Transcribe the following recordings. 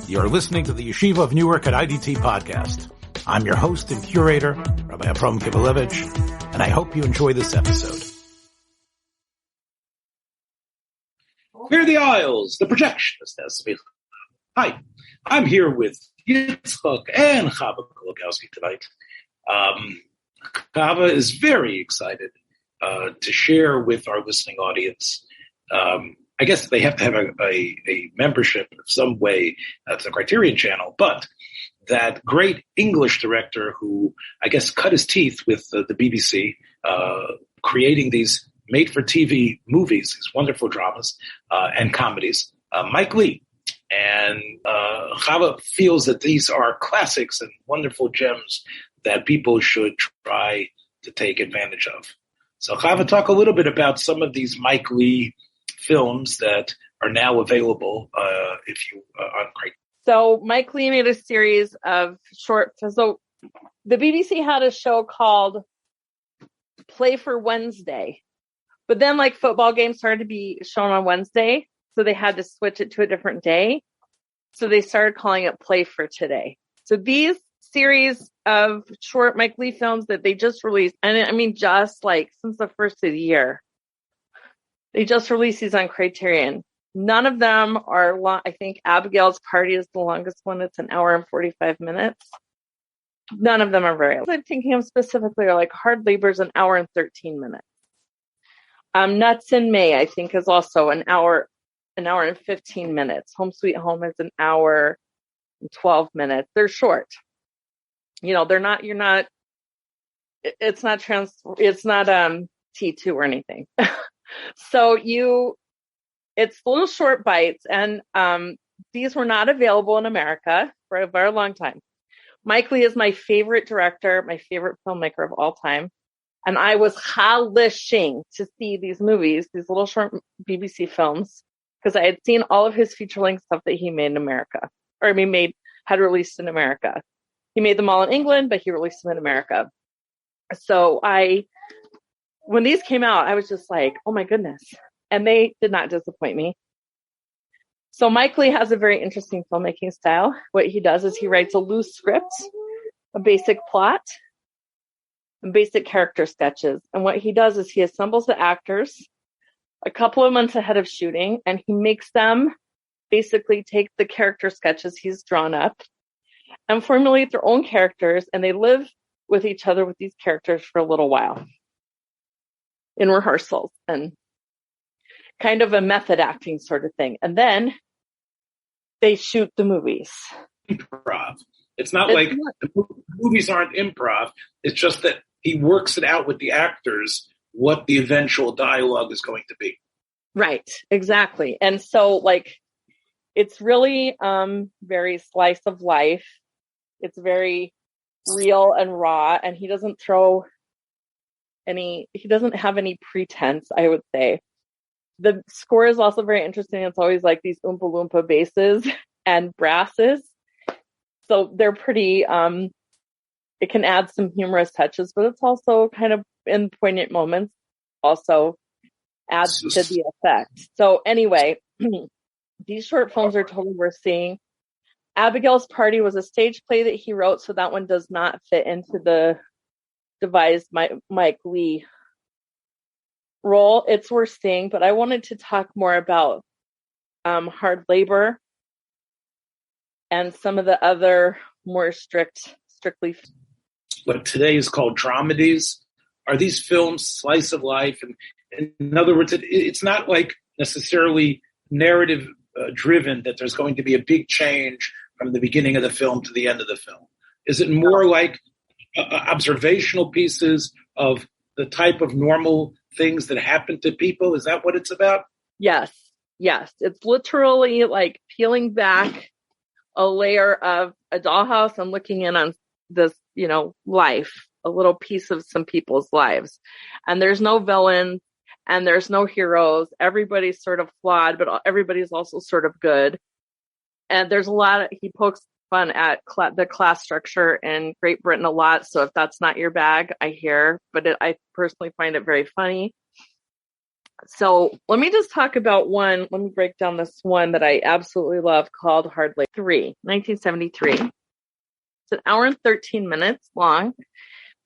You're listening to the Yeshiva of Newark at IDT podcast. I'm your host and curator, Rabbi Kivelevitz, and I hope you enjoy this episode. Clear the aisles, the Projectionist. Semicha. Hi, I'm here with Yitzchak and Rabbi Kolakowski tonight. Chava is very excited to share with our listening audience. I guess they have to have a membership in some way to the Criterion channel, but that great English director who, I guess, cut his teeth with the BBC, creating these made-for-TV movies, these wonderful dramas and comedies, Mike Leigh. And Chava feels that these are classics and wonderful gems that people should try to take advantage of. So Chava, talk a little bit about some of these Mike Leigh films that are now available if you on Criterion. So Mike Leigh made a series of short. So the BBC had a show called Play for Wednesday, but then like football games started to be shown on Wednesday, so they had to switch it to a different day. So they started calling it Play for Today. So these series of short Mike Leigh films that they just released, and I mean just like since the first of the year, they just released these on Criterion. None of them are long. I think Abigail's Party is the longest one. It's an hour and 45 minutes. None of them are very long. I'm thinking of specifically are like Hard Labor's an hour and 13 minutes. Nuts in May, I think, is also an hour and 15 minutes. Home Sweet Home is an hour and 12 minutes. They're short. You know, they're not, it's not T2 or anything. So it's little short bites, and these were not available in America for a very long time. Mike Leigh is my favorite director, my favorite filmmaker of all time, and I was relishing to see these movies, these little short BBC films, because I had seen all of his feature-length stuff that he made in America, or had released in America. He made them all in England, but he released them in America. So when these came out, I was just like, oh my goodness. And they did not disappoint me. So Mike Leigh has a very interesting filmmaking style. What he does is he writes a loose script, a basic plot, and basic character sketches. And what he does is he assembles the actors a couple of months ahead of shooting, and he makes them basically take the character sketches he's drawn up and formulate their own characters, and they live with each other with these characters for a little while in rehearsals and kind of a method acting sort of thing. And then they shoot the movies. Improv. It's not like the movies aren't improv. It's just that he works it out with the actors what the eventual dialogue is going to be. Right, exactly. And so like it's really very slice of life. It's very real and raw, and he doesn't have any pretense, I would say. The score is also very interesting. It's always like these Oompa Loompa basses and brasses. So they're pretty, it can add some humorous touches, but it's also kind of in poignant moments, also adds to the effect. So anyway, these short films are totally worth seeing. Abigail's Party was a stage play that he wrote, so that one does not fit into the devised Mike Leigh role. It's worth seeing, but I wanted to talk more about Hard Labor and some of the other more strictly. What today is called dramedies. Are these films slice of life? And in other words, it's not like necessarily narrative driven that there's going to be a big change from the beginning of the film to the end of the film. Is it more like observational pieces of the type of normal things that happen to people? Is that what it's about? Yes. It's literally like peeling back a layer of a dollhouse and looking in on this, life, a little piece of some people's lives. And there's no villains and there's no heroes. Everybody's sort of flawed, but everybody's also sort of good. And there's he pokes fun at the class structure in Great Britain a lot. So if that's not your bag, I hear, but I personally find it very funny. So let me just talk about one. Let me break down this one that I absolutely love called Hard Labor 3, 1973. It's an hour and 13 minutes long.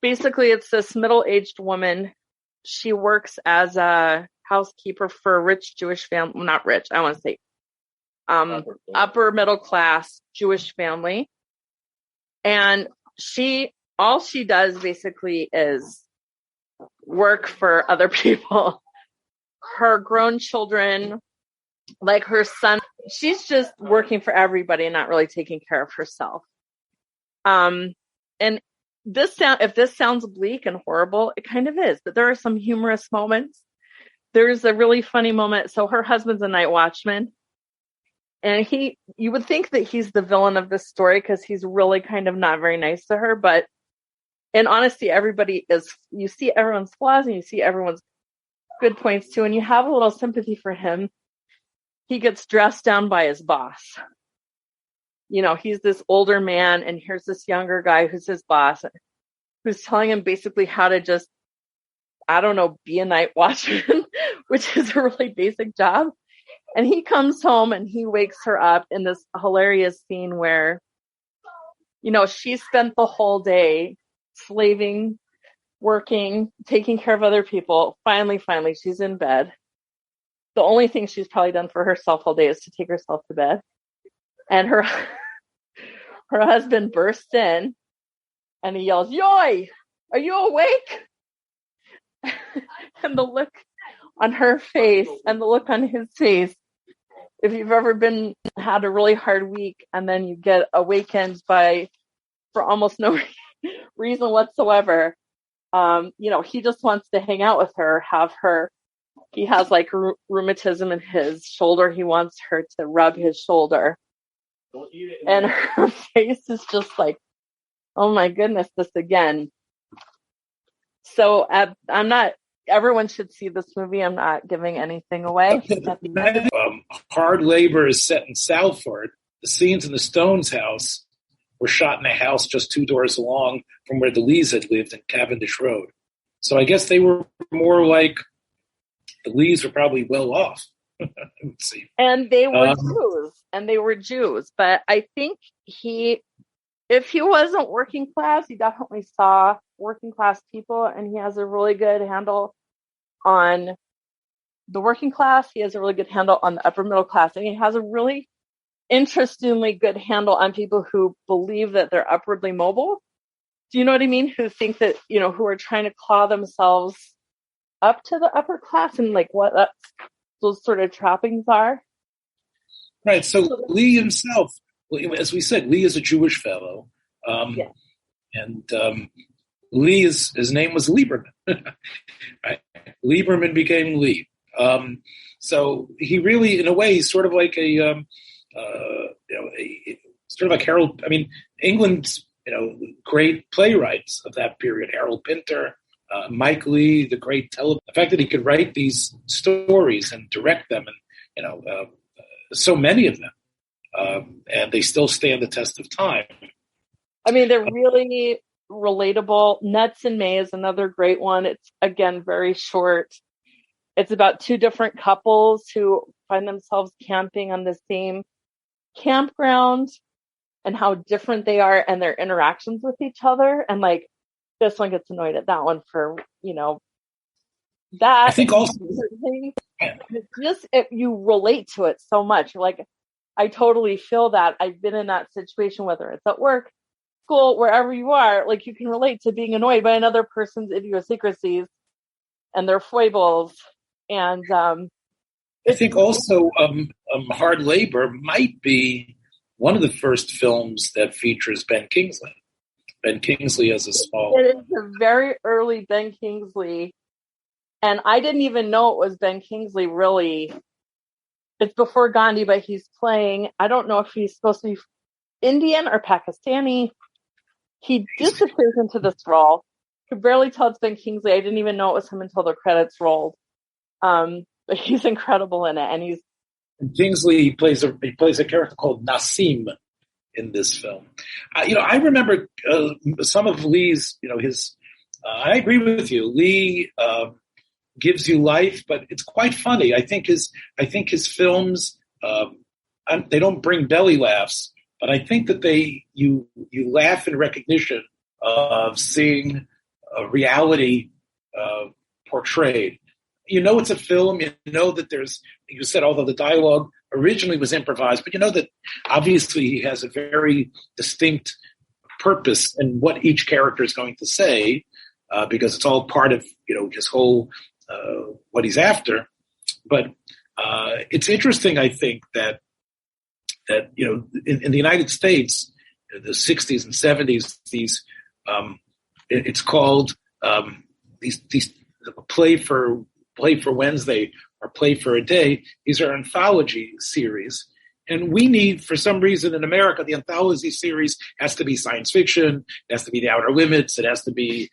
Basically, it's this middle-aged woman. She works as a housekeeper for a rich Jewish family. Well, not rich, I want to say upper middle class Jewish family. And all she does basically is work for other people. Her grown children, like her son, she's just working for everybody and not really taking care of herself. And if this sounds bleak and horrible, it kind of is, but there are some humorous moments. There's a really funny moment. So her husband's a night watchman, and you would think that he's the villain of this story because he's really kind of not very nice to her. But in honesty, you see everyone's flaws and you see everyone's good points too. And you have a little sympathy for him. He gets dressed down by his boss. You know, he's this older man, and here's this younger guy who's his boss, who's telling him basically how to just, I don't know, be a night watchman, which is a really basic job. And he comes home and he wakes her up in this hilarious scene where, you know, she spent the whole day slaving, working, taking care of other people. Finally, she's in bed. The only thing she's probably done for herself all day is to take herself to bed. And her husband bursts in and he yells, "Yoy, are you awake?" And the look on her face and the look on his face, if you've ever had a really hard week and then you get awakened for almost no reason whatsoever, you know, he just wants to hang out with her, he has like rheumatism in his shoulder. He wants her to rub his shoulder. And her face is just like, oh my goodness, this again. So everyone should see this movie. I'm not giving anything away. Hard Labor is set in Salford. The scenes in the Stones' house were shot in a house just 2 doors along from where the Leighs had lived in Cavendish Road. So I guess they were more like, the Leighs were probably well off. And they were Jews. But I think if he wasn't working class, he definitely saw working class people, and he has a really good handle on the working class. He has a really good handle on the upper middle class, and he has a really interestingly good handle on people who believe that they're upwardly mobile. Do you know what I mean? Who think that, you know, who are trying to claw themselves up to the upper class, and like what those sort of trappings are. Right. So Leigh himself, as we said, Leigh is a Jewish fellow. And Leigh, his name was Lieberman. Right? Lieberman became Leigh. So he really, in a way, he's sort of like sort of like Harold. I mean, England's, great playwrights of that period, Harold Pinter, Mike Leigh, the great the fact that he could write these stories and direct them, and so many of them, and they still stand the test of time. I mean, they're really relatable. Nuts and May is another great one. It's, again, very short. It's about 2 different couples who find themselves camping on the same campground, and how different they are and their interactions with each other. And like, this one gets annoyed at that one for, that. I think also, you relate to it so much. You're like, I totally feel that. I've been in that situation, whether it's at work, school, wherever you are. Like, you can relate to being annoyed by another person's idiosyncrasies and their foibles. And I think also Hard Labor might be one of the first films that features Ben Kingsley. Ben Kingsley as a small... It is a very early Ben Kingsley. And I didn't even know it was Ben Kingsley, really. It's before Gandhi, but he's playing... I don't know if he's supposed to be Indian or Pakistani. He disappears into this role. Could barely tell it's Ben Kingsley. I didn't even know it was him until the credits rolled. But he's incredible in it. And Kingsley plays a character called Nassim in this film. I remember some of Leigh's, I agree with you. Leigh gives you life, but it's quite funny. I think his films, they don't bring belly laughs, but I think that you laugh in recognition of seeing a reality portrayed. You know it's a film. You know that you said, although the dialogue originally was improvised, but you know that obviously he has a very distinct purpose in what each character is going to say, because it's all part of his whole what he's after. But it's interesting, I think, that in the United States, the 60s and 70s, it's called these play for Wednesday or play for a day. These are anthology series. And we need, for some reason in America, the anthology series has to be science fiction, it has to be The Outer Limits, it has to be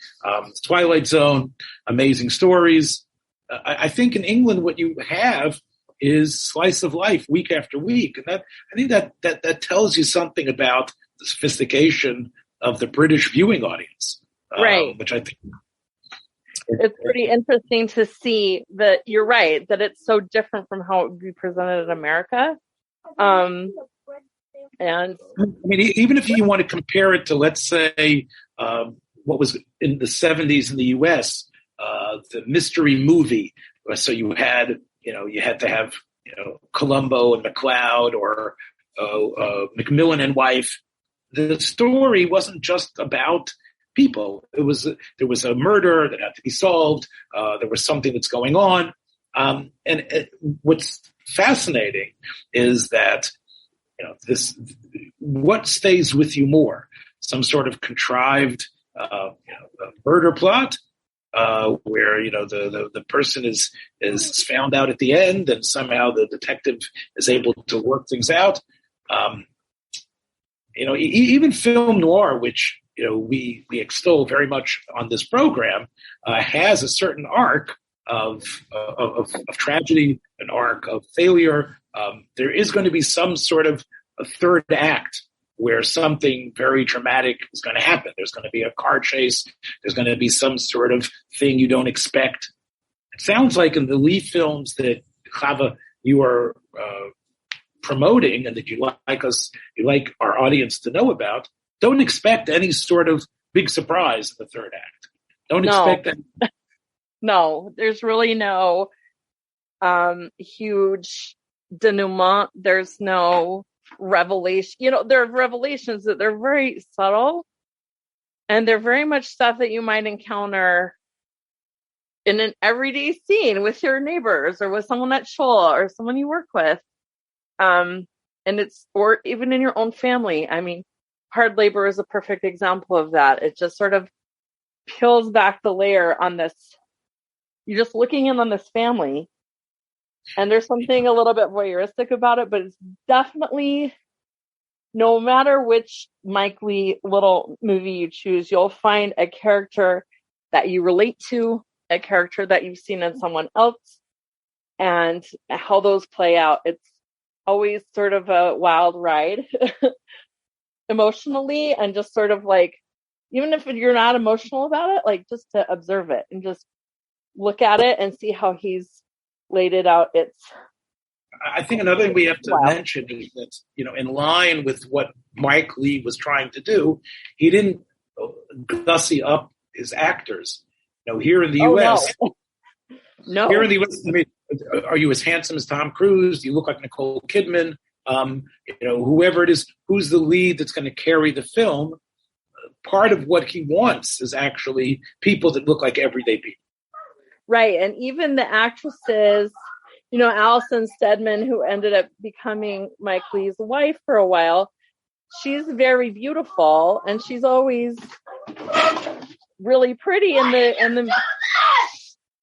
Twilight Zone, amazing stories. I think in England what you have is slice of life week after week. And I think that tells you something about the sophistication of the British viewing audience. Right. Which I think... It's pretty interesting to see that you're right, that it's so different from how it would be presented in America. And I mean, even if you want to compare it to, let's say, what was in the 70s in the U.S., the mystery movie. So you had to have Columbo and McLeod or Macmillan and Wife. The story wasn't just about people. There was a murder that had to be solved. There was something that's going on. And what's fascinating is that what stays with you more? Some sort of contrived murder plot where the person is found out at the end, and somehow the detective is able to work things out. Even film noir, which we extol very much on this program, has a certain arc of tragedy, an arc of failure. There is going to be some sort of a third act where something very dramatic is going to happen. There's going to be a car chase. There's going to be some sort of thing you don't expect. It sounds like in the Leigh films that Chava, you are promoting and that you like our audience to know about, don't expect any sort of big surprise in the third act. Don't expect that. No, there's really no huge denouement. There's no revelation. There are revelations that they're very subtle, and they're very much stuff that you might encounter in an everyday scene with your neighbors or with someone at shul or someone you work with. Or even in your own family. I mean, hard labor is a perfect example of that. It just sort of peels back the layer on this. You're just looking in on this family, and there's something a little bit voyeuristic about it, but it's definitely, no matter which Mike Leigh little movie you choose, you'll find a character that you relate to, a character that you've seen in someone else, and how those play out. It's always sort of a wild ride emotionally, and just sort of like, even if you're not emotional about it, like just to observe it and just look at it and see how he's laid it out. I think another thing we have to mention is that, in line with what Mike Leigh was trying to do, he didn't gussy up his actors. Here in the U.S., no. Here in the U.S., I mean, are you as handsome as Tom Cruise? Do you look like Nicole Kidman? Whoever it is, who's the lead that's going to carry the film? Part of what he wants is actually people that look like everyday people. Right. And even the actresses, Alison Steadman, who ended up becoming Mike Leigh's wife for a while, she's very beautiful, and she's always really pretty in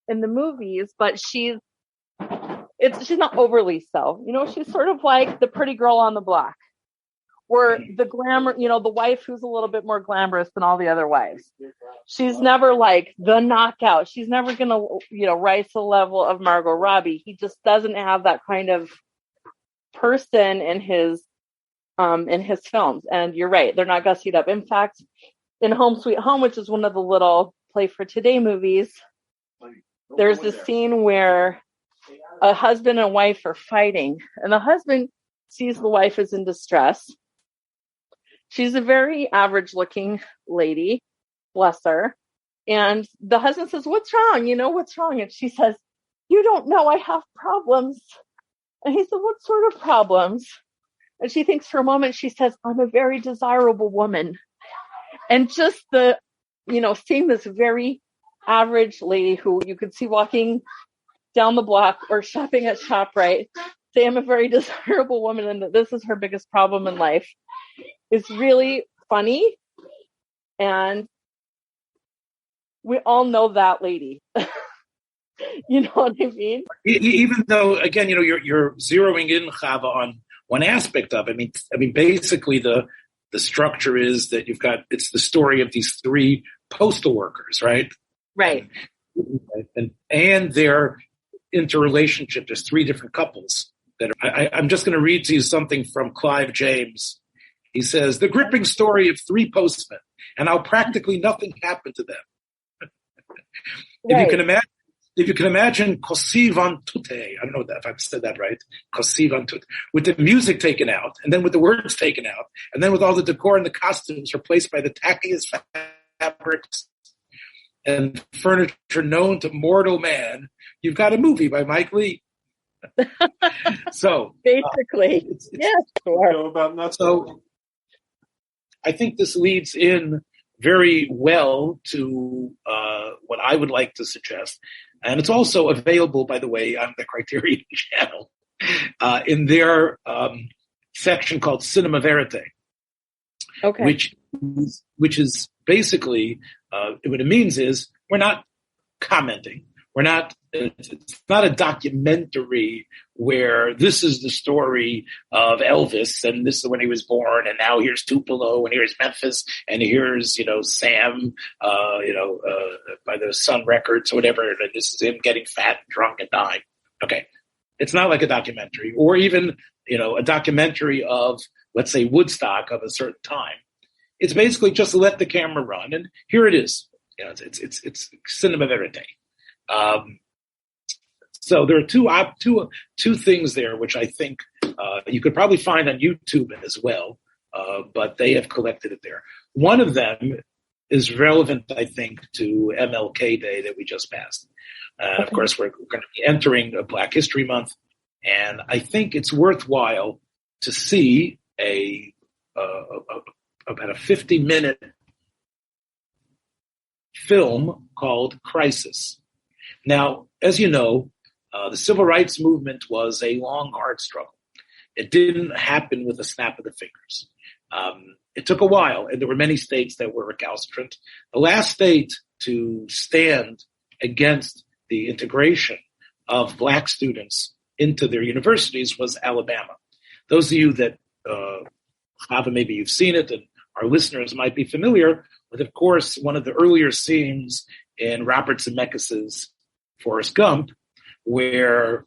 the movies, but she's not overly so. She's sort of like the pretty girl on the block. Or the glamour, the wife who's a little bit more glamorous than all the other wives. She's never like the knockout. She's never going to, rise to the level of Margot Robbie. He just doesn't have that kind of person in his films. And you're right, they're not gussied up. In fact, in Home Sweet Home, which is one of the little Play for Today movies, there's a scene where a husband and wife are fighting, and the husband sees the wife is in distress. She's a very average-looking lady, bless her. And the husband says, "What's wrong? What's wrong?" And she says, "You don't know, I have problems." And he said, "What sort of problems?" And she thinks for a moment. She says, "I'm a very desirable woman." And just seeing this very average lady who you could see walking down the block or shopping at ShopRite, say, "I'm a very desirable woman and that this is her biggest problem in life," is really funny. And we all know that lady. You know what I mean? Even though, again, you're zeroing in, Chava, on one aspect of it. I mean, basically the structure is that it's the story of these three postal workers, right? Right. And their interrelationship. There's three different couples that I'm just going to read to you something from Clive James. He says, "The gripping story of three postmen, and how practically nothing happened to them." Right. If you can imagine Kosi van Tute, I don't know if I've said that right, Kosi van Tute, with the music taken out, and then with the words taken out, and then with all the decor and the costumes replaced by the tackiest fabrics and furniture known to mortal man, you've got a movie by Mike Leigh. So basically, yes. So I think this leads in very well to what I would like to suggest. And it's also available, by the way, on the Criterion channel in their section called Cinema Verite. Okay. Which is basically, what it means is we're not commenting. It's not a documentary where this is the story of Elvis and this is when he was born and now here's Tupelo and here's Memphis and here's, Sam, by the Sun Records or whatever. And this is him getting fat, drunk, and dying. Okay. It's not like a documentary or even, a documentary of, let's say, Woodstock of a certain time. It's basically just let the camera run and here it is. It's cinema verite. So there are two things there, which I think you could probably find on YouTube as well, but they have collected it there. One of them is relevant, I think, to MLK Day that we just passed. Of course, we're going to be entering a Black History Month, and I think it's worthwhile to see about a 50-minute film called Crisis. Now, as you know, the civil rights movement was a long, hard struggle. It didn't happen with a snap of the fingers. It took a while, and there were many states that were recalcitrant. The last state to stand against the integration of Black students into their universities was Alabama. Those of you that, maybe you've seen it, and our listeners might be familiar with, of course, one of the earlier scenes in Robert Zemeckis' Forrest Gump, where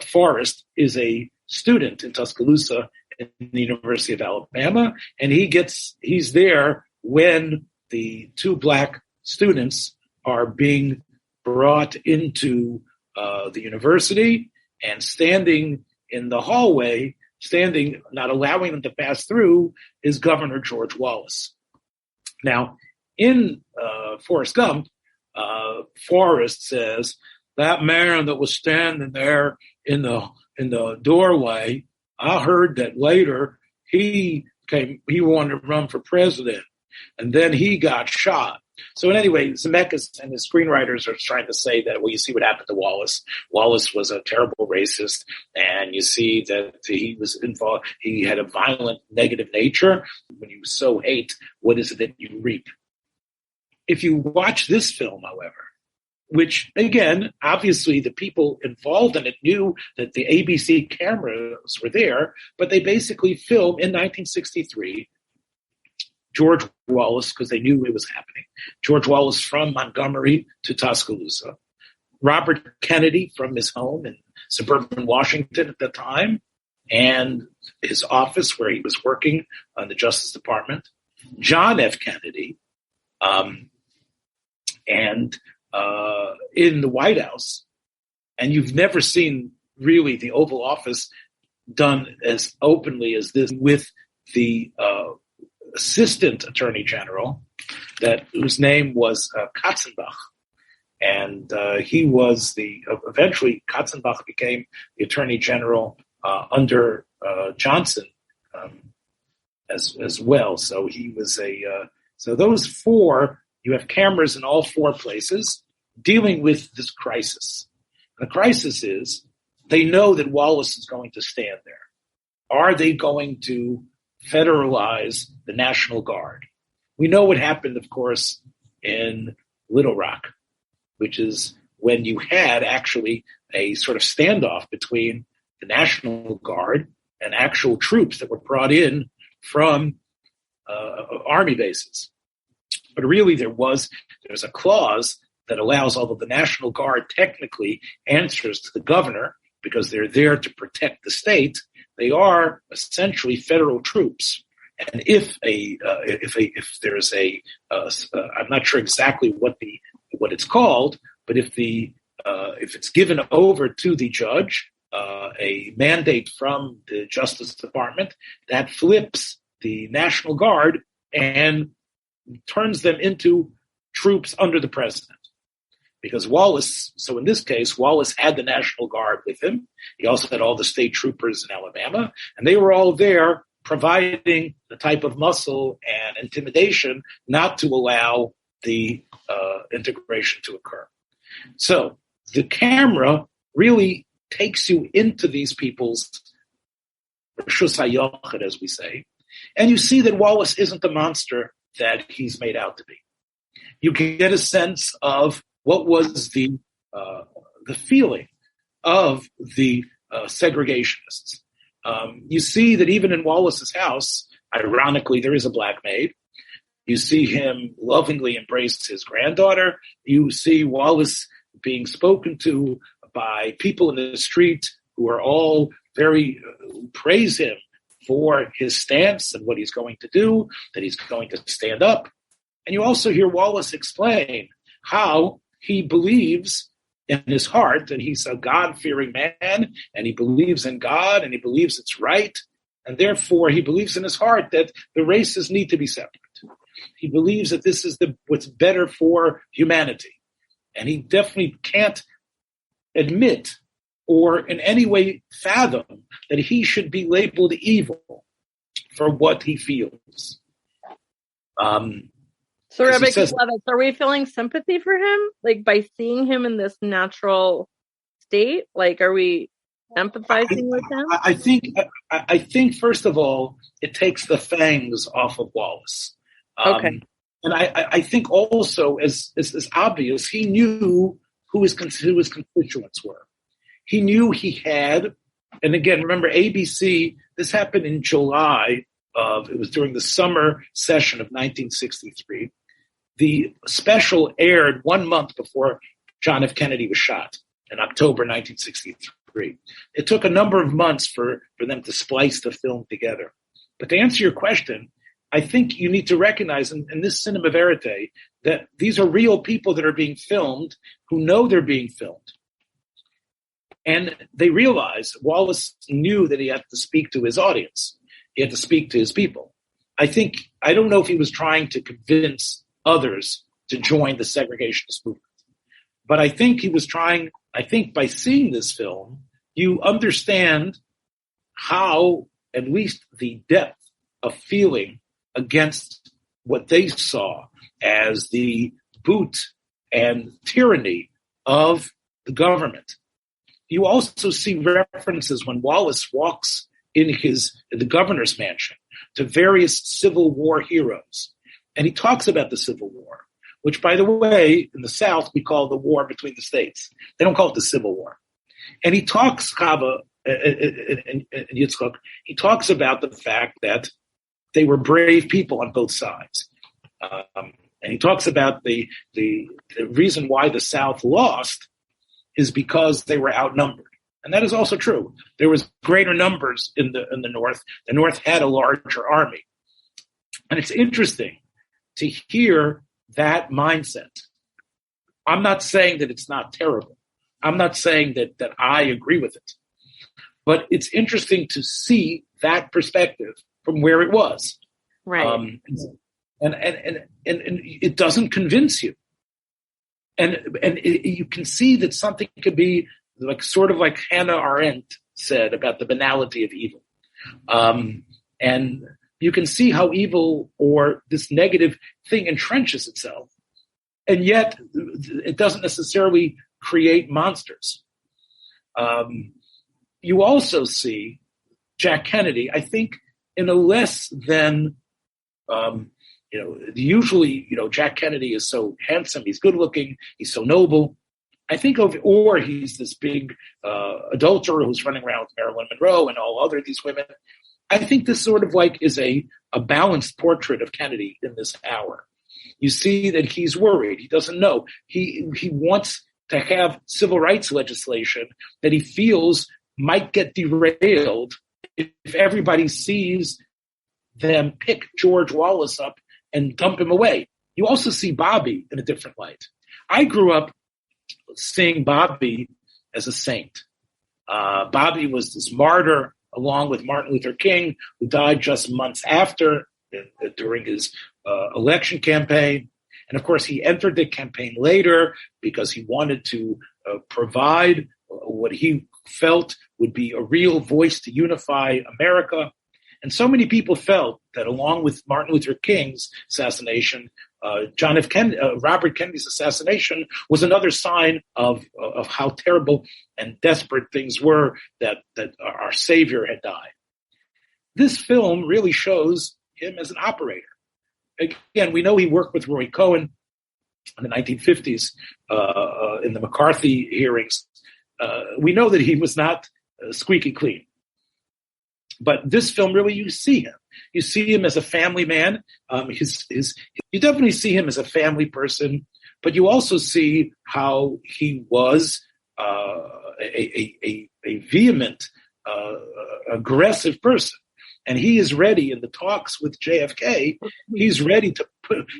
Forrest is a student in Tuscaloosa in the University of Alabama, and he's there when the two Black students are being brought into the university, and standing in the hallway, not allowing them to pass through, is Governor George Wallace. Now, in Forrest Gump, Forrest says, "That man that was standing there in the doorway, I heard that later he wanted to run for president, and then he got shot." So anyway, Zemeckis and his screenwriters are trying to say that, well, you see what happened to Wallace. Wallace was a terrible racist, and you see that he was involved. He had a violent, negative nature. When you sow hate, what is it that you reap? If you watch this film, however, which, again, obviously the people involved in it knew that the ABC cameras were there, but they basically filmed in 1963 George Wallace, because they knew it was happening. George Wallace from Montgomery to Tuscaloosa. Robert Kennedy from his home in suburban Washington at the time, and his office where he was working on the Justice Department. John F. Kennedy, and in the White House, and you've never seen really the Oval Office done as openly as this with the Assistant Attorney General, whose name was Katzenbach. And he was eventually Katzenbach became the Attorney General under Johnson as well. So he was so those four, you have cameras in all four places dealing with this crisis. And the crisis is they know that Wallace is going to stand there. Are they going to federalize the National Guard? We know what happened, of course, in Little Rock, which is when you had actually a sort of standoff between the National Guard and actual troops that were brought in from army bases. But really there's a clause that allows, although the National Guard technically answers to the governor because they're there to protect the state, they are essentially federal troops. And if there's I'm not sure exactly what it's called, but if it's given over to the judge, a mandate from the Justice Department, that flips the National Guard and turns them into troops under the president. Because so in this case, Wallace had the National Guard with him. He also had all the state troopers in Alabama, and they were all there providing the type of muscle and intimidation not to allow the integration to occur. So the camera really takes you into these people's reshus hayochid, as we say, and you see that Wallace isn't the monster that he's made out to be. You get a sense of what was the feeling of the segregationists. You see that even in Wallace's house, ironically, there is a black maid. You see him lovingly embrace his granddaughter. You see Wallace being spoken to by people in the street who are all very praise him for his stance and what he's going to do, that he's going to stand up. And you also hear Wallace explain how he believes in his heart that he's a God-fearing man, and he believes in God, and he believes it's right, and therefore he believes in his heart that the races need to be separate. He believes that this is what's better for humanity, and he definitely can't admit or in any way fathom that he should be labeled evil for what he feels. So, Rabbi Kivelevitz, are we feeling sympathy for him? Like, by seeing him in this natural state? Like, are we empathizing with him? I think, first of all, it takes the fangs off of Wallace. Okay. And I think also, as obvious, he knew who his constituents were. He knew he had, and again, remember ABC, this happened in July it was during the summer session of 1963. The special aired 1 month before John F. Kennedy was shot in October 1963. It took a number of months for them to splice the film together. But to answer your question, I think you need to recognize in this cinema verite that these are real people that are being filmed who know they're being filmed. And they realize Wallace knew that he had to speak to his audience. He had to speak to his people. I don't know if he was trying to convince others to join the segregationist movement. But I think he was by seeing this film, you understand how, at least the depth of feeling against what they saw as the boot and tyranny of the government. You also see references when Wallace walks in the governor's mansion to various Civil War heroes. And he talks about the Civil War, which, by the way, in the South, we call the war between the states. They don't call it the Civil War. And he talks, Chava and Yitzchak, he talks about the fact that they were brave people on both sides. And he talks about the reason why the South lost is because they were outnumbered. And that is also true. There was greater numbers in the North. The North had a larger army. And it's interesting to hear that mindset. I'm not saying that it's not terrible. I'm not saying that I agree with it. But it's interesting to see that perspective from where it was. Right. And it doesn't convince you. And you can see that something could be sort of like Hannah Arendt said about the banality of evil. And you can see how evil or this negative thing entrenches itself. And yet it doesn't necessarily create monsters. You also see Jack Kennedy, I think, in a less than, usually, Jack Kennedy is so handsome, he's good looking, he's so noble. I think or he's this big adulterer who's running around with Marilyn Monroe and all other these women. I think this sort of is a balanced portrait of Kennedy in this hour. You see that he's worried. He doesn't know. He wants to have civil rights legislation that he feels might get derailed if everybody sees them pick George Wallace up and dump him away. You also see Bobby in a different light. I grew up seeing Bobby as a saint. Bobby was this martyr along with Martin Luther King, who died just months after during his election campaign. And of course, he entered the campaign later because he wanted to provide what he felt would be a real voice to unify America. And so many people felt that along with Martin Luther King's assassination, Robert Kennedy's assassination was another sign of how terrible and desperate things were that our savior had died. This film really shows him as an operator. Again, we know he worked with Roy Cohn in the 1950s in the McCarthy hearings. We know that he was not squeaky clean. But this film, really, you see him. You see him as a family man. You definitely see him as a family person, but you also see how he was a vehement, aggressive person. And he is ready in the talks with JFK. He's ready to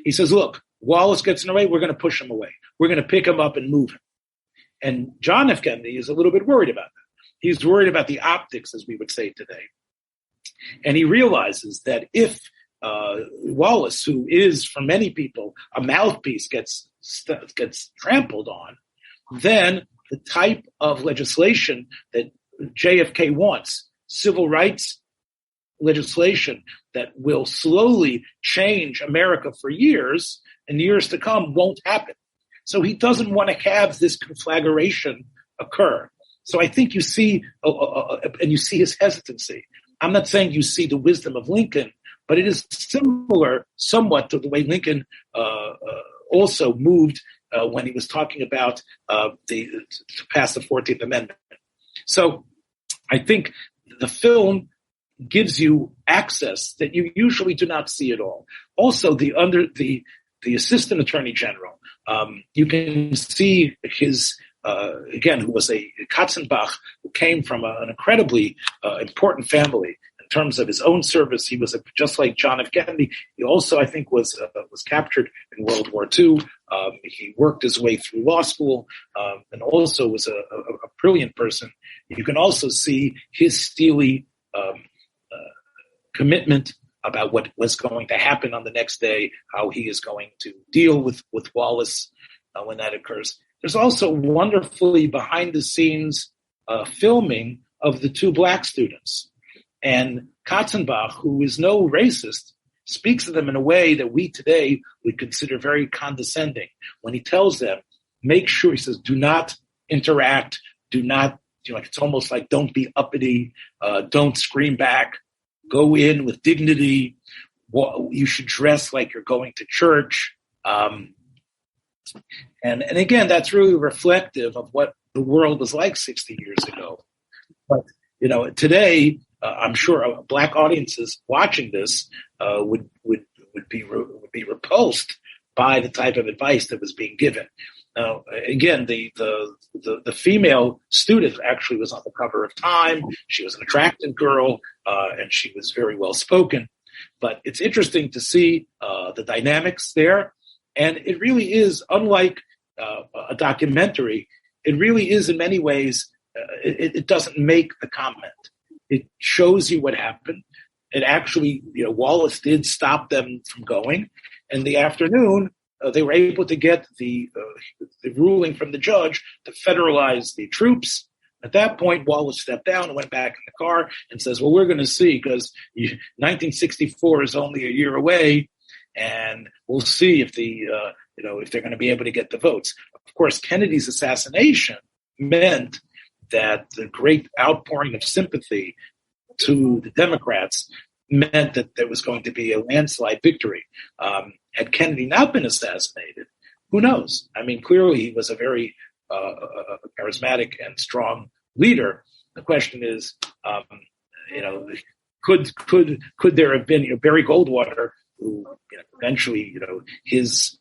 he says, look, Wallace gets in the way, we're going to push him away. We're going to pick him up and move him. And John F. Kennedy is a little bit worried about that. He's worried about the optics, as we would say today. And he realizes that if Wallace, who is for many people a mouthpiece, gets trampled on, then the type of legislation that JFK wants, civil rights legislation that will slowly change America for years and years to come, won't happen. So he doesn't want to have this conflagration occur. So I think you see, and you see his hesitancy. I'm not saying you see the wisdom of Lincoln, but it is similar somewhat to the way Lincoln also moved when he was talking about to pass the 14th Amendment. So I think the film gives you access that you usually do not see at all. Also, the assistant attorney general, you can see his again, who was a Katzenbach, who came from an incredibly important family in terms of his own service. He was just like John F. Kennedy. He also, I think, was captured in World War II. He worked his way through law school and also was a brilliant person. You can also see his steely commitment about what was going to happen on the next day, how he is going to deal with Wallace when that occurs. There's also wonderfully behind-the-scenes filming of the two black students. And Katzenbach, who is no racist, speaks to them in a way that we today would consider very condescending. When he tells them, make sure, he says, do not interact, do not, it's almost like don't be uppity, don't scream back, go in with dignity, you should dress like you're going to church. And again, that's really reflective of what the world was like 60 years ago. But, today, I'm sure black audiences watching this would be repulsed by the type of advice that was being given. Now, again, the female student actually was on the cover of Time. She was an attractive girl, and she was very well spoken. But it's interesting to see the dynamics there. And it really is unlike a documentary, it really is in many ways, it doesn't make the comment. It shows you what happened. It actually, Wallace did stop them from going. In the afternoon, they were able to get the ruling from the judge to federalize the troops. At that point, Wallace stepped down and went back in the car and says, well, we're going to see, because 1964 is only a year away, and we'll see if if they're going to be able to get the votes. Of course, Kennedy's assassination meant that the great outpouring of sympathy to the Democrats meant that there was going to be a landslide victory. Had Kennedy not been assassinated, who knows? I mean, clearly he was a very charismatic and strong leader. The question is, could there have been Barry Goldwater, who eventually, his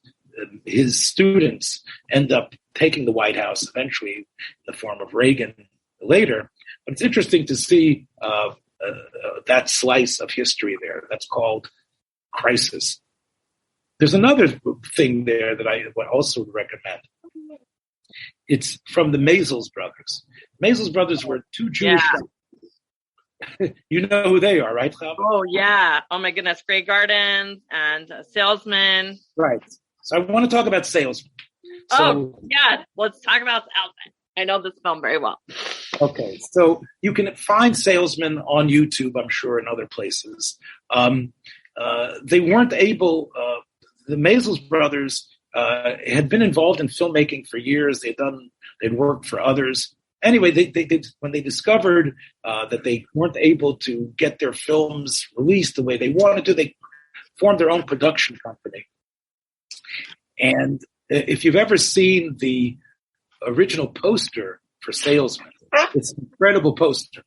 students end up taking the White House eventually in the form of Reagan later. But it's interesting to see that slice of history there. That's called crisis. There's another thing there that I would also recommend. It's from the Maysles brothers. Maysles brothers were two Jewish brothers. You know who they are, right, Chava? Oh, yeah. Oh, my goodness. Grey Gardens and Salesmen. Right. So I want to talk about Salesmen. Let's talk about Salesmen. I know this film very well. Okay. So you can find Salesmen on YouTube, I'm sure, and other places. They weren't able, the Maysles brothers had been involved in filmmaking for years. They'd worked for others. Anyway, they when they discovered that they weren't able to get their films released the way they wanted to, they formed their own production company. And if you've ever seen the original poster for Salesmen, it's an incredible poster.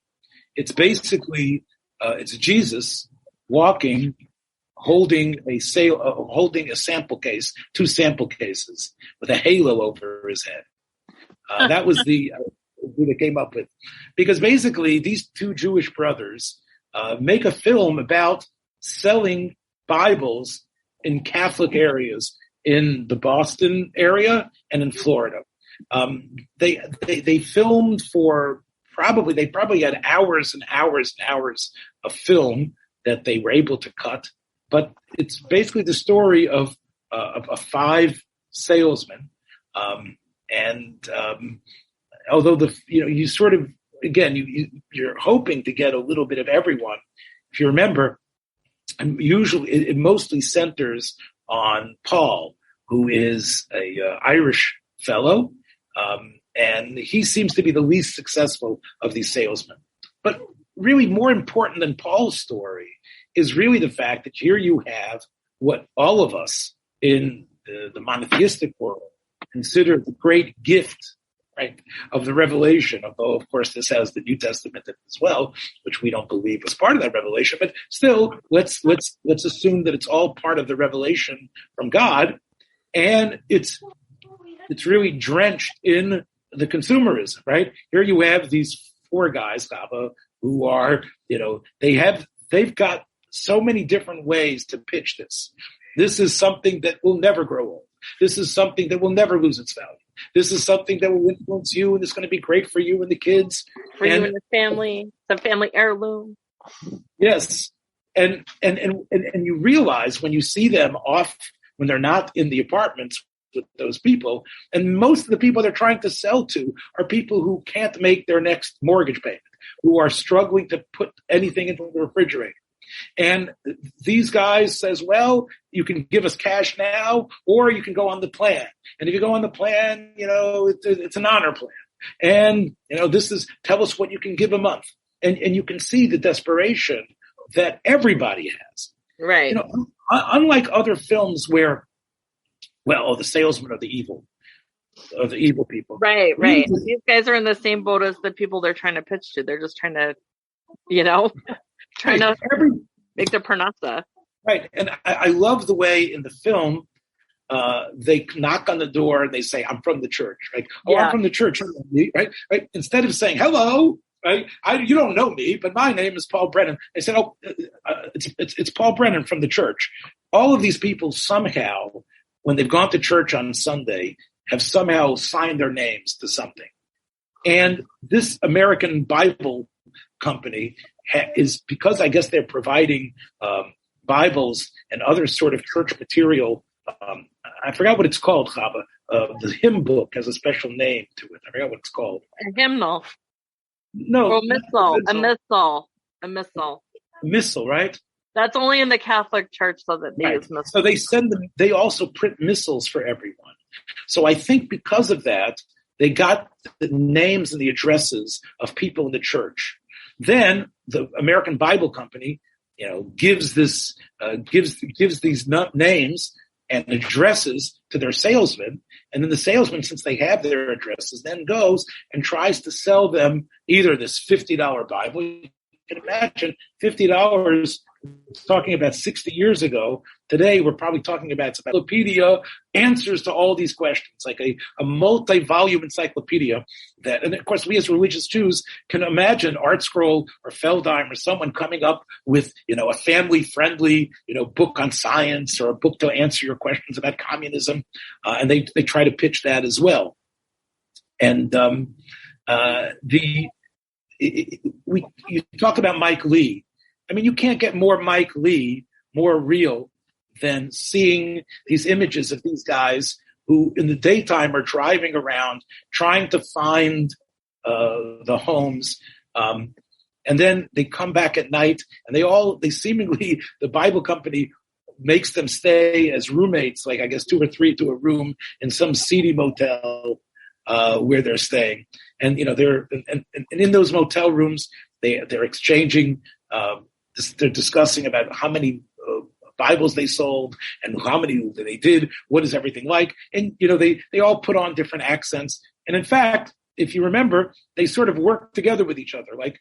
It's basically it's Jesus walking, holding a sample case, two sample cases with a halo over his head. That was who they came up with, because basically these two Jewish brothers make a film about selling Bibles in Catholic areas in the Boston area and in Florida. They filmed for they probably had hours and hours and hours of film that they were able to cut. But it's basically the story of 5 salesmen. Although you sort of, again, you're hoping to get a little bit of everyone. If you remember, usually it mostly centers on Paul, who is a Irish fellow, and he seems to be the least successful of these salesmen. But really more important than Paul's story is really the fact that here you have what all of us in the monotheistic world consider the great gift, right, of the revelation. Although, of course, this has the New Testament as well, which we don't believe was part of that revelation. But still, let's assume that it's all part of the revelation from God, and it's really drenched in the consumerism, right? Here you have these 4 guys, Chava, who are, they've got so many different ways to pitch this. This is something that will never grow old. This is something that will never lose its value. This is something that will influence you, and it's going to be great for you and the kids. For you and your family. It's a family heirloom. Yes. And you realize when you see them off, when they're not in the apartments with those people, and most of the people they're trying to sell to are people who can't make their next mortgage payment, who are struggling to put anything into the refrigerator. And these guys says, well, you can give us cash now, or you can go on the plan. And if you go on the plan, it's an honor plan. And, tell us what you can give a month. And you can see the desperation that everybody has. Right. Unlike other films where, the salesmen are the evil people. Right. These guys are in the same boat as the people they're trying to pitch to. They're just trying to, make the pranasa. Right. And I love the way in the film they knock on the door and they say, I'm from the church. Right? Oh, yeah. I'm from the church. Right? Instead of saying, hello, right? You don't know me, but my name is Paul Brennan. They said, it's Paul Brennan from the church. All of these people somehow, when they've gone to church on Sunday, have somehow signed their names to something. And this American Bible company is, because I guess they're providing Bibles and other sort of church material. I forgot what it's called, Chava. The hymn book has a special name to it. I forgot what it's called. A hymnal. No. A missal. A missal, right? That's only in the Catholic Church, so that they use missals. So they send them. They also print missals for everyone. So I think because of that, they got the names and the addresses of people in the church. Then the American Bible Company, gives these names and addresses to their salesmen, and then the salesman, since they have their addresses, then goes and tries to sell them either this $50 Bible. You can imagine $50. Talking about 60 years ago. Today, we're probably talking about encyclopedia, answers to all these questions, like a multi-volume encyclopedia that, and of course, we as religious Jews can imagine Art Scroll or Feldheim or someone coming up with, a family-friendly, book on science or a book to answer your questions about communism. And they try to pitch that as well. And you talk about Mike Leigh. I mean, you can't get more Mike Leigh, more real than seeing these images of these guys who in the daytime are driving around trying to find the homes. And then they come back at night and they seemingly, the Bible company makes them stay as roommates, like I guess 2 or 3 to a room in some seedy motel where they're staying. And, they're in those motel rooms, they're exchanging, they're discussing about how many Bibles they sold and how many they did. What is everything like? And, they all put on different accents. And in fact, if you remember, they sort of work together with each other. Like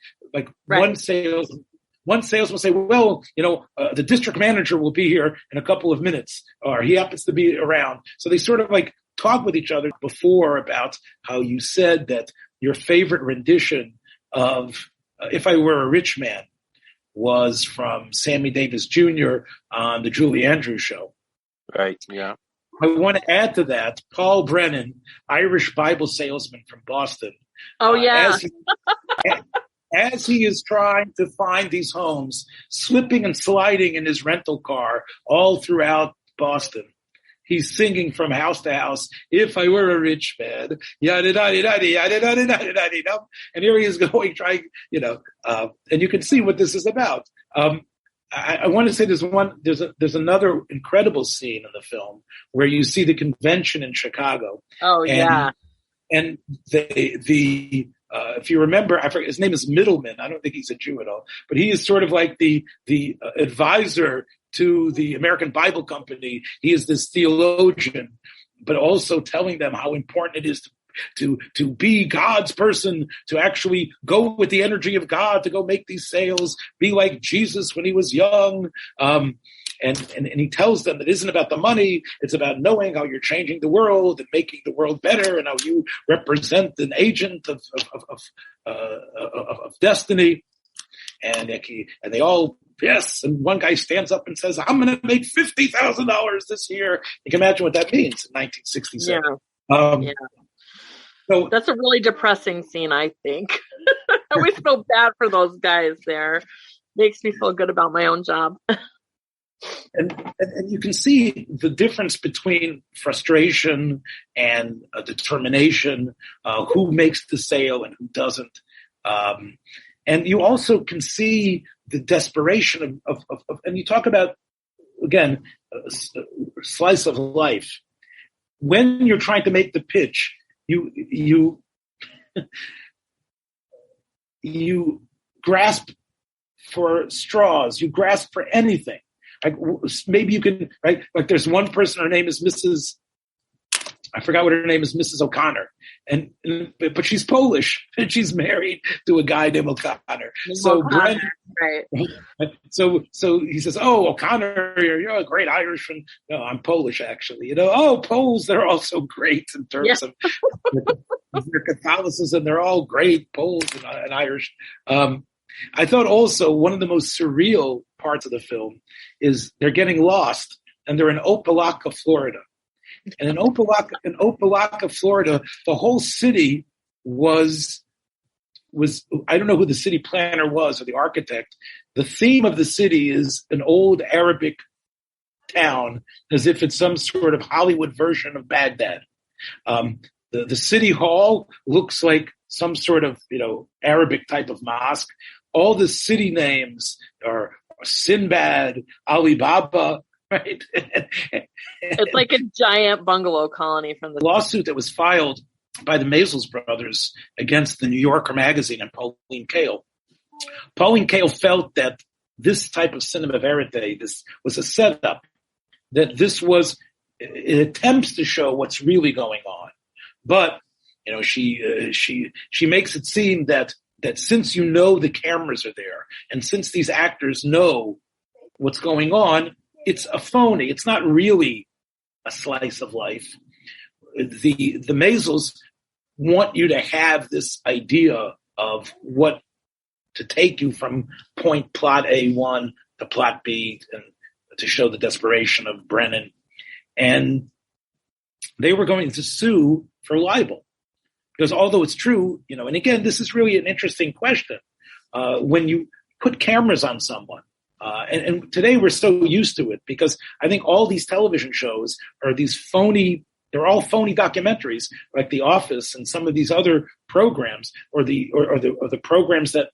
right. One salesman will say, well, the district manager will be here in a couple of minutes, or he happens to be around. So they sort of like talk with each other before about how you said that your favorite rendition of If I Were a Rich Man was from Sammy Davis Jr. on the Julie Andrews Show. Right, yeah. I want to add to that, Paul Brennan, Irish Bible salesman from Boston. Oh, yeah. As he is trying to find these homes, slipping and sliding in his rental car all throughout Boston. He's singing from house to house, if I were a rich man, yada-da-da-da-da, yada-da-da-da-da-da. And here he is going, trying, and you can see what this is about. I want to say there's another incredible scene in the film where you see the convention in Chicago. Oh, yeah. And if you remember, I forget, his name is Middleman. I don't think he's a Jew at all, but he is sort of like the advisor to the American Bible Company. He is this theologian, but also telling them how important it is to be God's person, to actually go with the energy of God, to go make these sales, be like Jesus when he was young. And he tells them that it isn't about the money, it's about knowing how you're changing the world and making the world better, and how you represent an agent of destiny. And they all, yes. And one guy stands up and says, I'm going to make $50,000 this year. You can imagine what that means in 1967. Yeah. So that's a really depressing scene, I think. I always feel bad for those guys there. Makes me feel good about my own job. And you can see the difference between frustration and determination, who makes the sale and who doesn't. And you also can see the desperation of and you talk about, again, a slice of life. When you're trying to make the pitch, you grasp for straws, you grasp for anything. Like maybe you can, right? Like there's one person, her name is Mrs. I forgot what her name is, Mrs. O'Connor, but she's Polish and she's married to a guy named O'Connor. So Brennan, right? So he says, "Oh, O'Connor, you're a great Irishman." No, I'm Polish, actually. Poles, they're also great in terms of their Catholicism. They're all great, Poles and Irish. I thought also one of the most surreal parts of the film is they're getting lost and they're in Opelika, Florida. And in Opelika, Florida, the whole city was I don't know who the city planner was or the architect. The theme of the city is an old Arabic town, as if it's some sort of Hollywood version of Baghdad. The city hall looks like some sort of Arabic type of mosque. All the city names are Sinbad, Alibaba, right? It's like a giant bungalow colony from the lawsuit that was filed by the Maysles brothers against the New Yorker magazine and Pauline Kael. Pauline Kael felt that this type of cinema verite, this was a setup, that this was, it attempts to show what's really going on. But, she makes it seem that since the cameras are there, and since these actors know what's going on, it's a phony. It's not really a slice of life. The Maysles want you to have this idea of what to take you from plot A1 to plot B, and to show the desperation of Brennan. And they were going to sue for libel. Because although it's true, and again, this is really an interesting question. When you put cameras on someone, and today we're so used to it, because I think all these television shows are these phony, they're all phony documentaries, like The Office and some of these other programs, or the programs that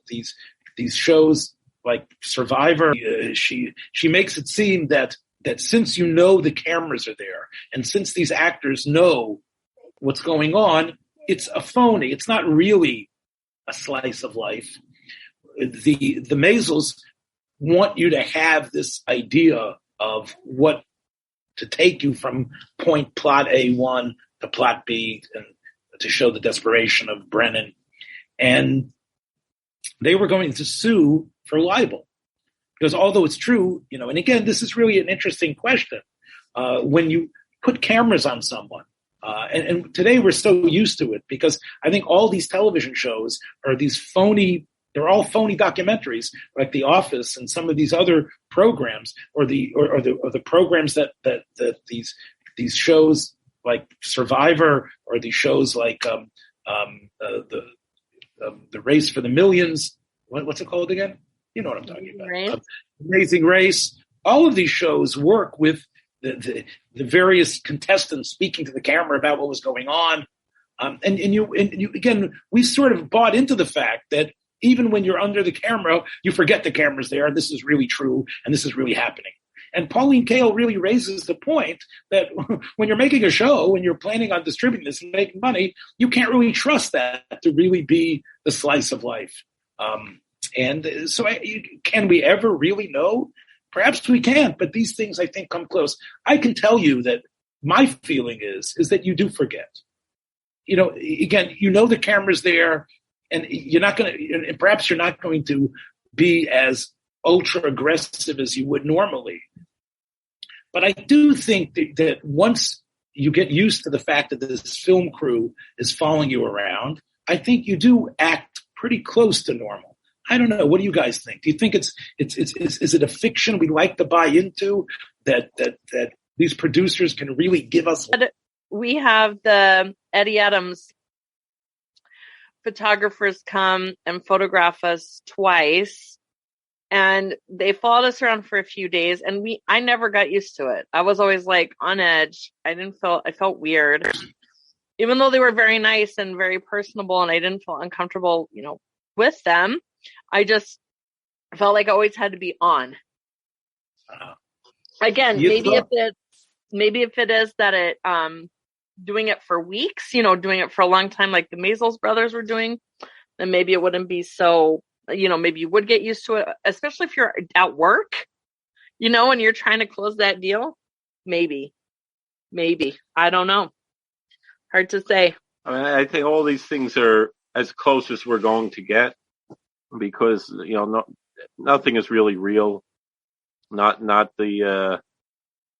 these shows like Survivor. She makes it seem that since the cameras are there, and since these actors know what's going on, it's a phony. It's not really a slice of life. The Maysles want you to have this idea of what to take you from plot A1 to plot B, and to show the desperation of Brennan. And they were going to sue for libel. Because although it's true, and again, this is really an interesting question. When you put cameras on someone, and today we're so used to it, because I think all these television shows are these phony, they're all phony documentaries, like The Office and some of these other programs, or the programs that these shows like Survivor, or these shows like the Race for the Millions. What's it called again? You know what I'm talking about. Amazing Race. All of these shows work with the various contestants speaking to the camera about what was going on. And you again, we sort of bought into the fact that even when you're under the camera, you forget the camera's there, and this is really true, and this is really happening. And Pauline Kael really raises the point that when you're making a show and you're planning on distributing this and making money, you can't really trust that to really be the slice of life. And so can we ever really know? Perhaps we can't, but these things, I think, come close. I can tell you that my feeling is that you do forget. Again, the camera's there, and you're not going to, and perhaps you're not going to be as ultra aggressive as you would normally. But I do think that once you get used to the fact that this film crew is following you around, I think you do act pretty close to normal. I don't know. What do you guys think? Do you think is it a fiction we like to buy into, that these producers can really give us? We have the Eddie Adams photographers come and photograph us twice, and they followed us around for a few days, and I never got used to it. I was always like on edge. I felt weird, even though they were very nice and very personable, and I didn't feel uncomfortable, with them. I just felt like I always had to be on. Again, maybe if it is that it, doing it for weeks, doing it for a long time, like the Maysles brothers were doing, then maybe it wouldn't be so, maybe you would get used to it, especially if you're at work, and you're trying to close that deal. Maybe, I don't know. Hard to say. I think all these things are as close as we're going to get, because nothing is really real. Not the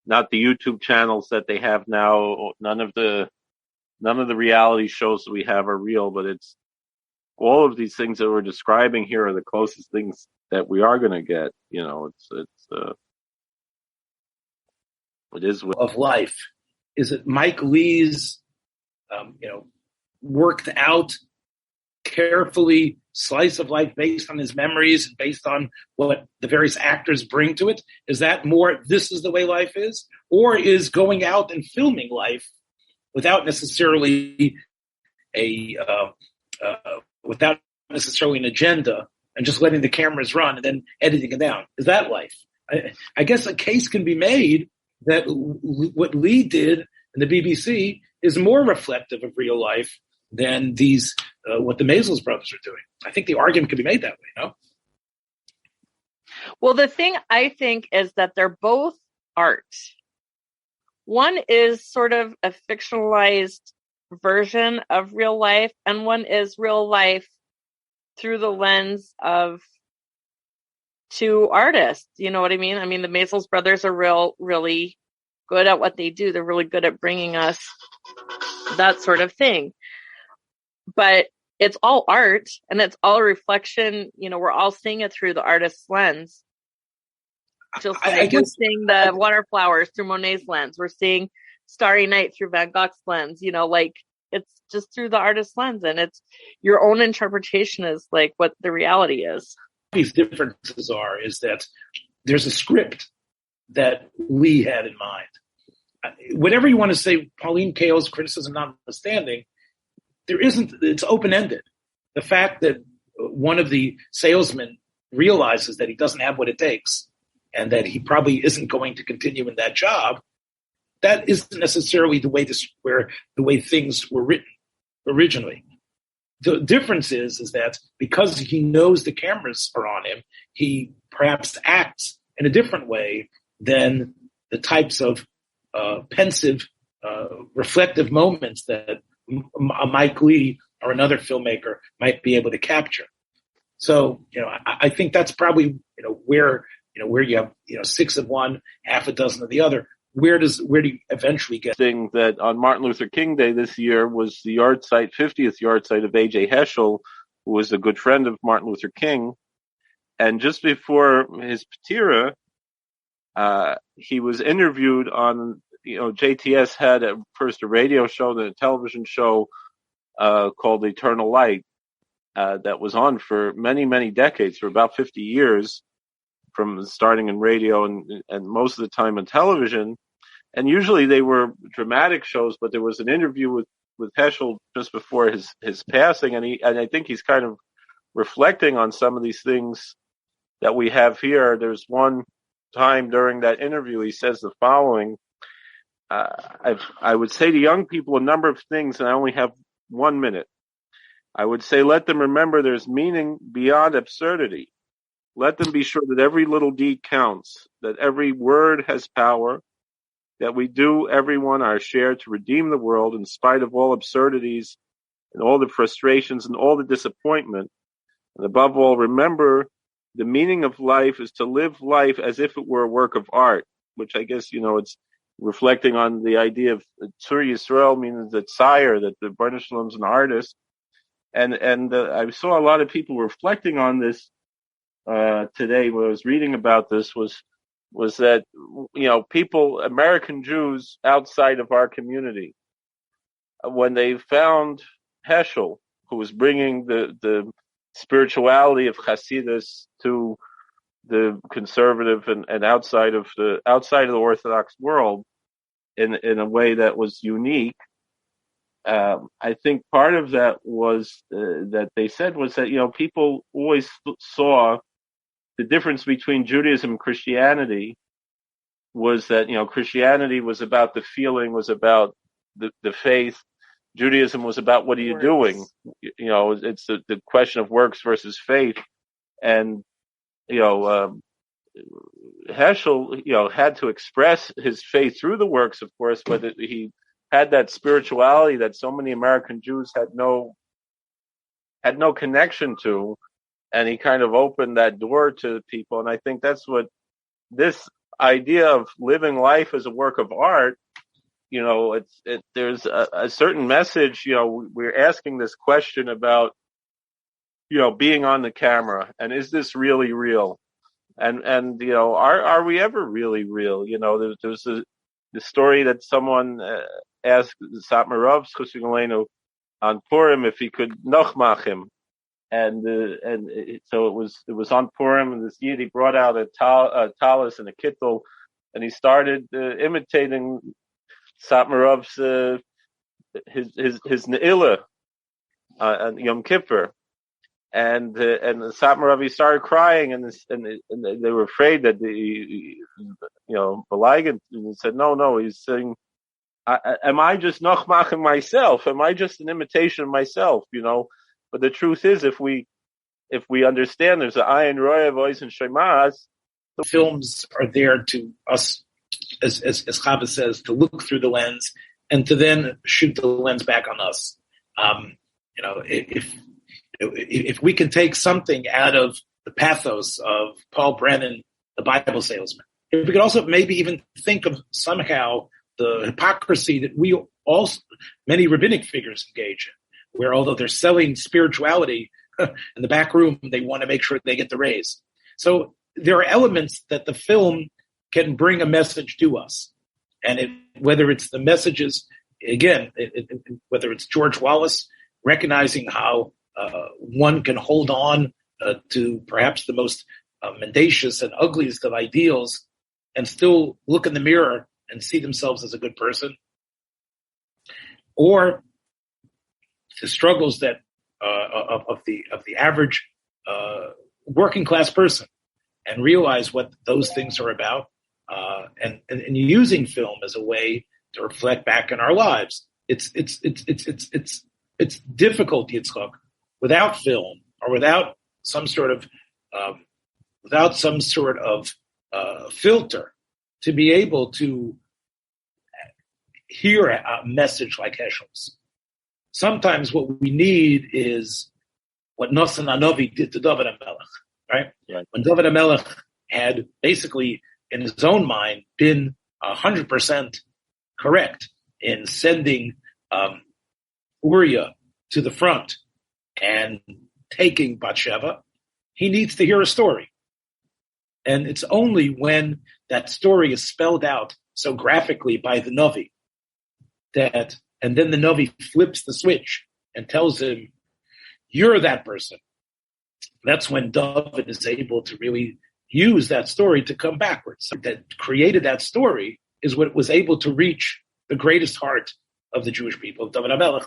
YouTube channels that they have now. None of the reality shows that we have are real. But it's all of these things that we're describing here are the closest things that we are going to get. It is of life. Is it Mike Leigh's, worked out, carefully slice of life based on his memories, based on what the various actors bring to it? Is that more, this is the way life is? Or is going out and filming life without necessarily without necessarily an agenda and just letting the cameras run and then editing it down? Is that life? I guess a case can be made that what Leigh did in the BBC is more reflective of real life than these what the Maysles brothers are doing. I think the argument can be made that way, no? Well, the thing I think is that they're both art. One is sort of a fictionalized version of real life, and one is real life through the lens of two artists. You know what I mean? I mean, the Maysles brothers are really good at what they do. They're really good at bringing us that sort of thing. But it's all art, and it's all a reflection. We're all seeing it through the artist's lens. Just like we're seeing the waterflowers through Monet's lens. We're seeing Starry Night through Van Gogh's lens. It's just through the artist's lens, and it's your own interpretation is like what the reality is. These differences is that there's a script that Leigh had in mind. Whatever you want to say, Pauline Kael's criticism notwithstanding, it's open-ended. The fact that one of the salesmen realizes that he doesn't have what it takes and that he probably isn't going to continue in that job, that isn't necessarily the way things were written originally. The difference is that because he knows the cameras are on him, he perhaps acts in a different way than the types of pensive, reflective moments that Mike Leigh or another filmmaker might be able to capture. So, I think that's probably, where you have, 6 of one, half a dozen of the other. Where do you eventually get? Thing that on Martin Luther King Day this year was the 50th yard site of A.J. Heschel, who was a good friend of Martin Luther King. And just before his patira, he was interviewed on, JTS had first a radio show, then a television show called Eternal Light that was on for many, many decades, for about 50 years, from starting in radio and most of the time on television. And usually they were dramatic shows, but there was an interview with Heschel just before his passing, and I think he's kind of reflecting on some of these things that we have here. There's one time during that interview he says the following: I would say to young people a number of things, and I only have 1 minute. I would say, let them remember there's meaning beyond absurdity. Let them be sure that every little deed counts, that every word has power, that we do, everyone, our share to redeem the world in spite of all absurdities and all the frustrations and all the disappointment. And above all, remember the meaning of life is to live life as if it were a work of art, which I guess, it's reflecting on the idea of Tzur Yisrael, meaning the sire, that the Baruch Shalom's an artist. And I saw a lot of people reflecting on this today when I was reading about this was that, people, American Jews outside of our community, when they found Heschel, who was bringing the spirituality of Hasidus to the conservative and outside of the Orthodox world in a way that was unique, I think part of that was that they said was that, people always saw the difference between Judaism and Christianity was that, Christianity was about the feeling, was about the faith. Judaism was about what are you doing? It's the question of works versus faith. And, Heschel, had to express his faith through the works, of course, but he had that spirituality that so many American Jews had no connection to, and he kind of opened that door to people. And I think that's what this idea of living life as a work of art, there's a certain message. We're asking this question about, being on the camera, and is this really real? And are we ever really real? the story that someone asked Satmarov's Chusik Aleinu on Purim if he could nochmach him, and so it was on Purim, and this Yid, he brought out a talis and a kittel, and he started imitating Satmarov's his ne'ilah on Yom Kippur, and the Satmarov, he started crying, and they were afraid that Balagan, and he said, no, he's saying, am I just nochmaching myself? Am I just an imitation of myself? But the truth is, if we understand there's an ayin roya voice and shemas, the films are there to us, as Chava says, to look through the lens and to then shoot the lens back on us. If we can take something out of the pathos of Paul Brennan, the Bible salesman, if we could also maybe even think of somehow the hypocrisy that many rabbinic figures engage in, where although they're selling spirituality in the back room, they want to make sure they get the raise. So there are elements that the film can bring a message to us. And whether it's the messages, again, whether it's George Wallace recognizing how one can hold on to perhaps the most mendacious and ugliest of ideals and still look in the mirror and see themselves as a good person, or the struggles that of the average working class person, and realize what those things are about, and using film as a way to reflect back in our lives. It's difficult, Yitzchak, without film or without some sort of filter, to be able to hear a message like Heschel's. Sometimes what we need is what Nosson Anovi did to David HaMelech, right? When David HaMelech had basically, in his own mind, been 100% correct in sending Uriah to the front and taking Bathsheba, he needs to hear a story. And it's only when that story is spelled out so graphically by the Navi and then the Navi flips the switch and tells him, you're that person. That's when David is able to really use that story to come backwards. So that created that story is what was able to reach the greatest heart of the Jewish people, David HaMelech.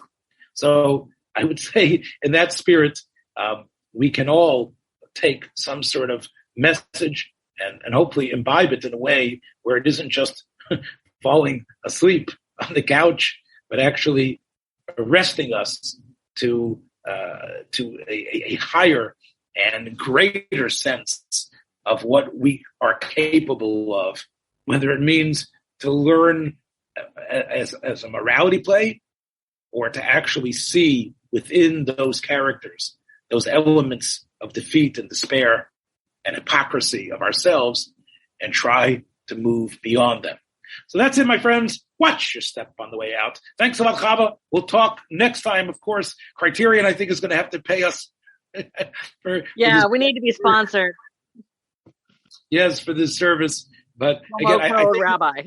So I would say in that spirit, we can all take some sort of message and hopefully imbibe it in a way where it isn't just falling asleep on the couch, but actually arresting us to a higher and greater sense of what we are capable of, whether it means to learn as a morality play, or to actually see within those characters those elements of defeat and despair and hypocrisy of ourselves, and try to move beyond them. So that's it, my friends. Watch your step on the way out. Thanks a lot, Chava. We'll talk next time. Of course, Criterion, I think, is going to have to pay us we need to be sponsored. Yes, for this service. But again, I think, Rabbi.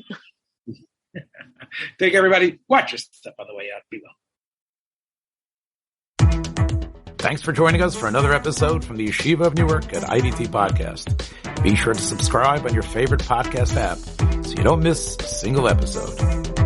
Take everybody. Watch your step on the way out. Be well. Thanks for joining us for another episode from the Yeshiva of Newark at IDT Podcast. Be sure to subscribe on your favorite podcast app so you don't miss a single episode.